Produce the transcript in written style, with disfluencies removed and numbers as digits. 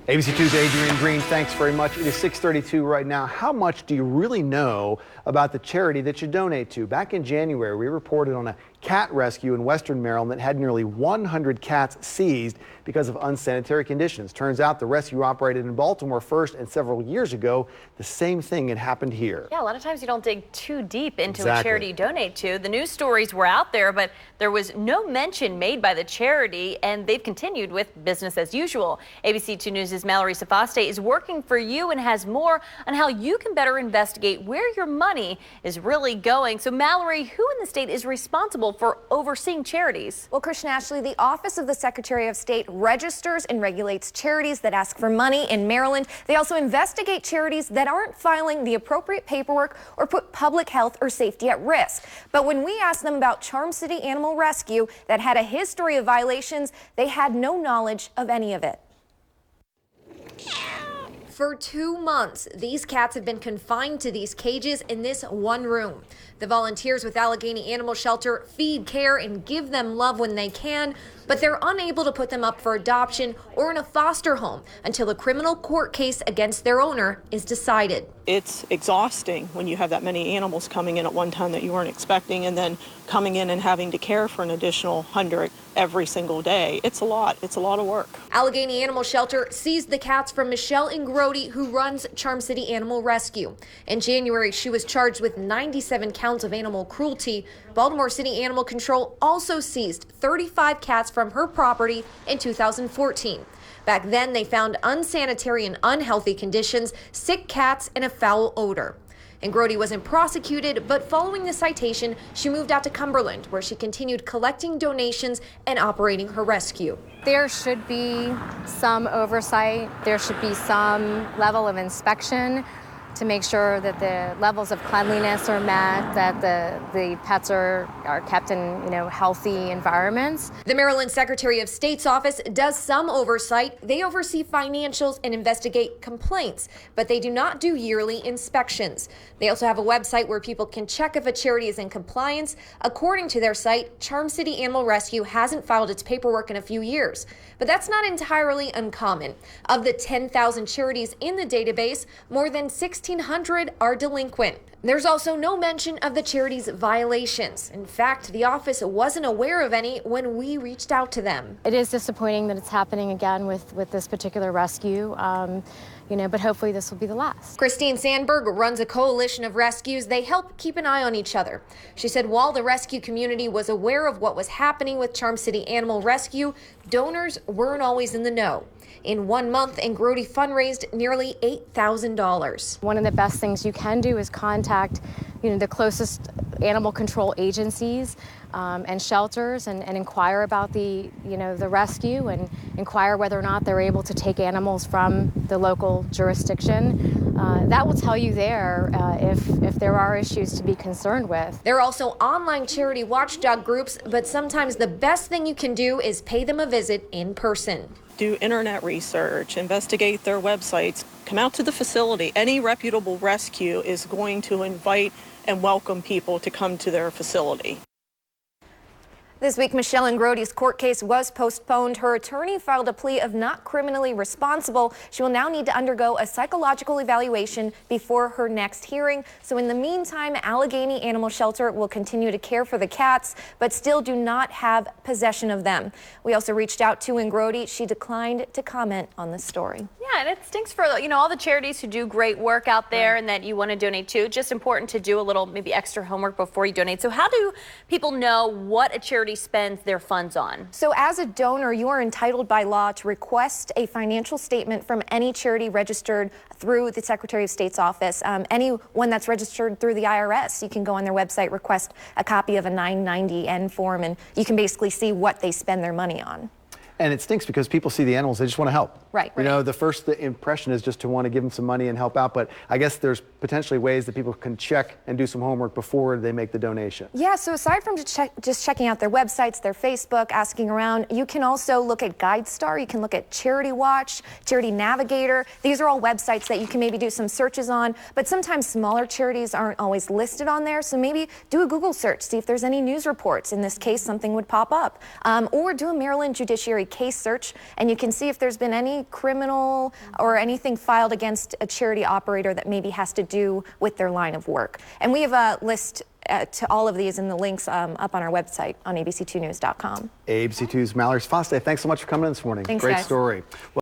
ABC2's Adrian Green, thanks very much. It is 6:32 right now. How much do you really know about the charity that you donate to? Back in January, we reported on a cat rescue in Western Maryland that had nearly 100 cats seized because of unsanitary conditions. Turns out the rescue operated in Baltimore first, and several years ago, the same thing had happened here. Yeah, a lot of times you don't dig too deep into a charity you donate to. The news stories were out there, but there was no mention made by the charity, and they've continued with business as usual. ABC2 News' Mallory Safaste is working for you and has more on how you can better investigate where your money is really going. So Mallory, who in the state is responsible for overseeing charities? Well, Christian Ashley, the Office of the Secretary of State registers and regulates charities that ask for money in Maryland. They also investigate charities that aren't filing the appropriate paperwork or put public health or safety at risk. But when we asked them about Charm City Animal Rescue that had a history of violations, they had no knowledge of any of it. For 2 months, these cats have been confined to these cages in this one room. The volunteers with Allegheny Animal Shelter feed, care, and give them love when they can, but they're unable to put them up for adoption or in a foster home until a criminal court case against their owner is decided. It's exhausting when you have that many animals coming in at one time that you weren't expecting, and then coming in and having to care for an additional 100 every single day. It's a lot. It's a lot of work. Allegheny Animal Shelter seized the cats from Michelle Ingrody, who runs Charm City Animal Rescue. In January, she was charged with 97 counts of animal cruelty. Baltimore City Animal Control also seized 35 cats from her property in 2014. Back then, they found unsanitary and unhealthy conditions, sick cats, and a foul odor. Ingrody wasn't prosecuted, but following the citation, she moved out to Cumberland, where she continued collecting donations and operating her rescue. There should be some oversight. There should be some level of inspection to make sure that the levels of cleanliness are met, that the pets are kept in healthy environments. The Maryland Secretary of State's office does some oversight. They oversee financials and investigate complaints, but they do not do yearly inspections. They also have a website where people can check if a charity is in compliance. According to their site, Charm City Animal Rescue hasn't filed its paperwork in a few years, but that's not entirely uncommon. Of the 10,000 charities in the database, more than 1,600 are delinquent. There's also no mention of the charity's violations. In fact, the office wasn't aware of any when we reached out to them. It is disappointing that it's happening again with this particular rescue, but hopefully this will be the last. Christine Sandberg runs a coalition of rescues. They help keep an eye on each other. She said while the rescue community was aware of what was happening with Charm City Animal Rescue, donors weren't always in the know. In 1 month, Ingrody fundraised nearly $8,000. One of the best things you can do is contact, the closest animal control agencies and shelters and inquire about the rescue and inquire whether or not they're able to take animals from the local jurisdiction. That will tell you there if there are issues to be concerned with. There are also online charity watchdog groups, but sometimes the best thing you can do is pay them a visit in person. Do internet research, investigate their websites, come out to the facility. Any reputable rescue is going to invite and welcome people to come to their facility. This week, Michelle Ingrody's court case was postponed. Her attorney filed a plea of not criminally responsible. She will now need to undergo a psychological evaluation before her next hearing. So in the meantime, Allegheny Animal Shelter will continue to care for the cats, but still do not have possession of them. We also reached out to Ingrody. She declined to comment on the story. Yeah, and it stinks for all the charities who do great work out there and that you want to donate to. Just important to do a little maybe extra homework before you donate. So how do people know what a charity spends their funds on? So as a donor, you are entitled by law to request a financial statement from any charity registered through the Secretary of State's office. Anyone that's registered through the IRS, you can go on their website, request a copy of a 990N form, and you can basically see what they spend their money on. And it stinks because people see the animals, they just want to help. Right. The first impression is just to want to give them some money and help out, but I guess there's potentially ways that people can check and do some homework before they make the donation. Yeah, so aside from just checking out their websites, their Facebook, asking around, you can also look at GuideStar, you can look at Charity Watch, Charity Navigator. These are all websites that you can maybe do some searches on, but sometimes smaller charities aren't always listed on there, so maybe do a Google search, see if there's any news reports. In this case, something would pop up. Or do a Maryland Judiciary a case search, and you can see if there's been any criminal or anything filed against a charity operator that maybe has to do with their line of work. And we have a list to all of these in the links up on our website on abc2news.com. ABC2's Mallory Sfoste, thanks so much for coming in this morning. Thanks, Great guys. story.